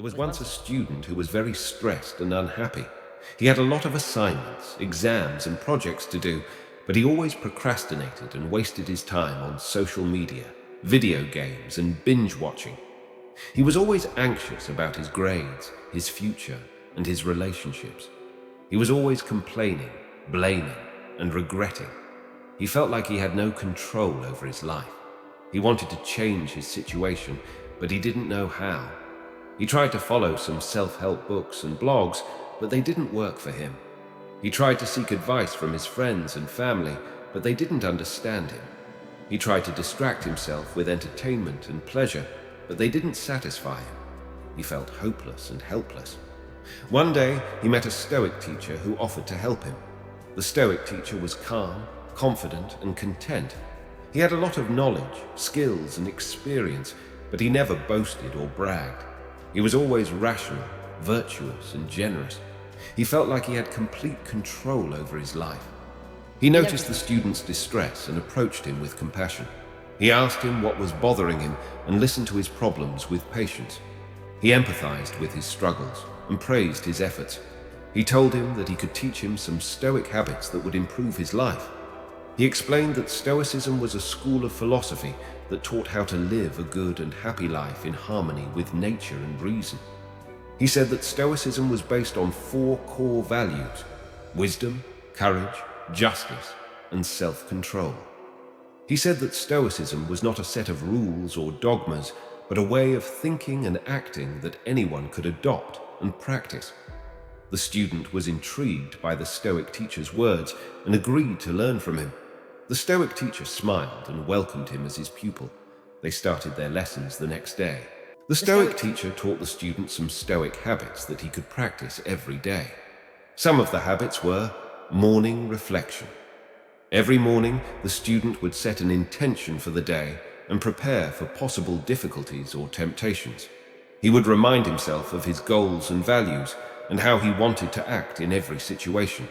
There was once a student who was very stressed and unhappy. He had a lot of assignments, exams, and projects to do, but he always procrastinated and wasted his time on social media, video games, and binge watching. He was always anxious about his grades, his future, and his relationships. He was always complaining, blaming, and regretting. He felt like he had no control over his life. He wanted to change his situation, but he didn't know how. He tried to follow some self-help books and blogs, but they didn't work for him. He tried to seek advice from his friends and family, but they didn't understand him. He tried to distract himself with entertainment and pleasure, but they didn't satisfy him. He felt hopeless and helpless. One day, he met a Stoic teacher who offered to help him. The Stoic teacher was calm, confident, and content. He had a lot of knowledge, skills, and experience, but he never boasted or bragged. He was always rational, virtuous, and generous. He felt like he had complete control over his life. He noticed the student's distress and approached him with compassion. He asked him what was bothering him and listened to his problems with patience. He empathized with his struggles and praised his efforts. He told him that he could teach him some Stoic habits that would improve his life. He explained that Stoicism was a school of philosophy that taught how to live a good and happy life in harmony with nature and reason. He said that Stoicism was based on 4 core values: wisdom, courage, justice, and self-control. He said that Stoicism was not a set of rules or dogmas, but a way of thinking and acting that anyone could adopt and practice. The student was intrigued by the Stoic teacher's words and agreed to learn from him. The Stoic teacher smiled and welcomed him as his pupil. They started their lessons the next day. The Stoic teacher taught the student some Stoic habits that he could practice every day. Some of the habits were morning reflection. Every morning, the student would set an intention for the day and prepare for possible difficulties or temptations. He would remind himself of his goals and values and how he wanted to act in every situation.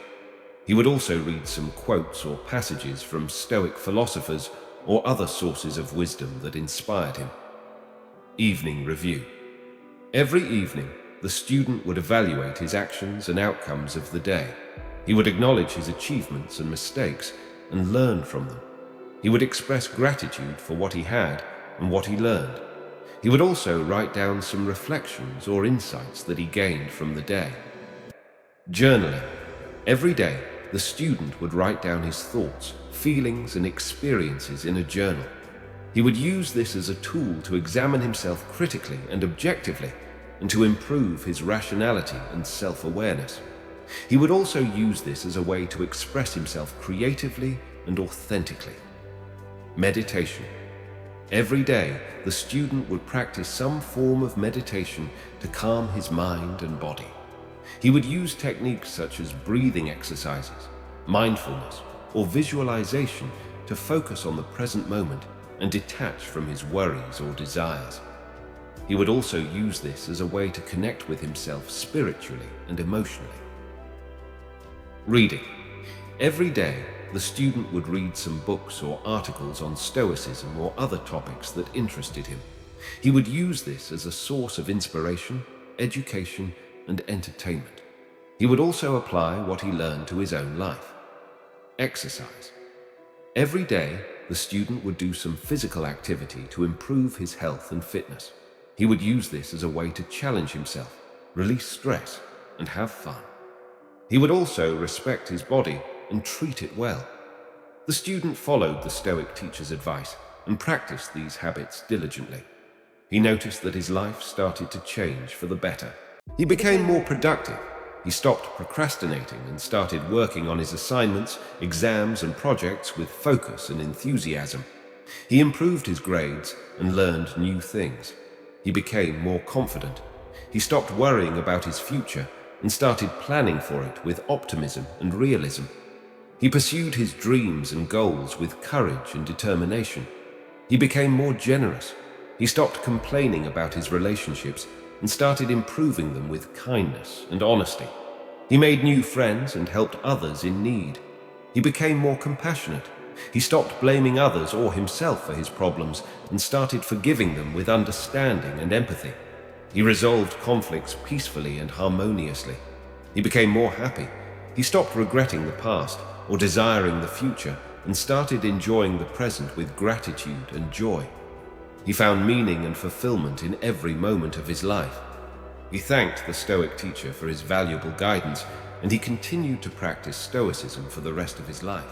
He would also read some quotes or passages from Stoic philosophers or other sources of wisdom that inspired him. Evening review. Every evening, the student would evaluate his actions and outcomes of the day. He would acknowledge his achievements and mistakes and learn from them. He would express gratitude for what he had and what he learned. He would also write down some reflections or insights that he gained from the day. Journaling. Every day, the student would write down his thoughts, feelings, and experiences in a journal. He would use this as a tool to examine himself critically and objectively, and to improve his rationality and self-awareness. He would also use this as a way to express himself creatively and authentically. Meditation. Every day, the student would practice some form of meditation to calm his mind and body. He would use techniques such as breathing exercises, mindfulness, or visualization to focus on the present moment and detach from his worries or desires. He would also use this as a way to connect with himself spiritually and emotionally. Reading. Every day, the student would read some books or articles on Stoicism or other topics that interested him. He would use this as a source of inspiration, education, and entertainment. He would also apply what he learned to his own life. Exercise. Every day, the student would do some physical activity to improve his health and fitness. He would use this as a way to challenge himself, release stress, and have fun. He would also respect his body and treat it well. The student followed the Stoic teacher's advice and practiced these habits diligently. He noticed that his life started to change for the better. He became more productive. He stopped procrastinating and started working on his assignments, exams, and projects with focus and enthusiasm. He improved his grades and learned new things. He became more confident. He stopped worrying about his future and started planning for it with optimism and realism. He pursued his dreams and goals with courage and determination. He became more generous. He stopped complaining about his relationships and started improving them with kindness and honesty. He made new friends and helped others in need. He became more compassionate. He stopped blaming others or himself for his problems and started forgiving them with understanding and empathy. He resolved conflicts peacefully and harmoniously. He became more happy. He stopped regretting the past or desiring the future and started enjoying the present with gratitude and joy. He found meaning and fulfillment in every moment of his life. He thanked the Stoic teacher for his valuable guidance, and he continued to practice Stoicism for the rest of his life.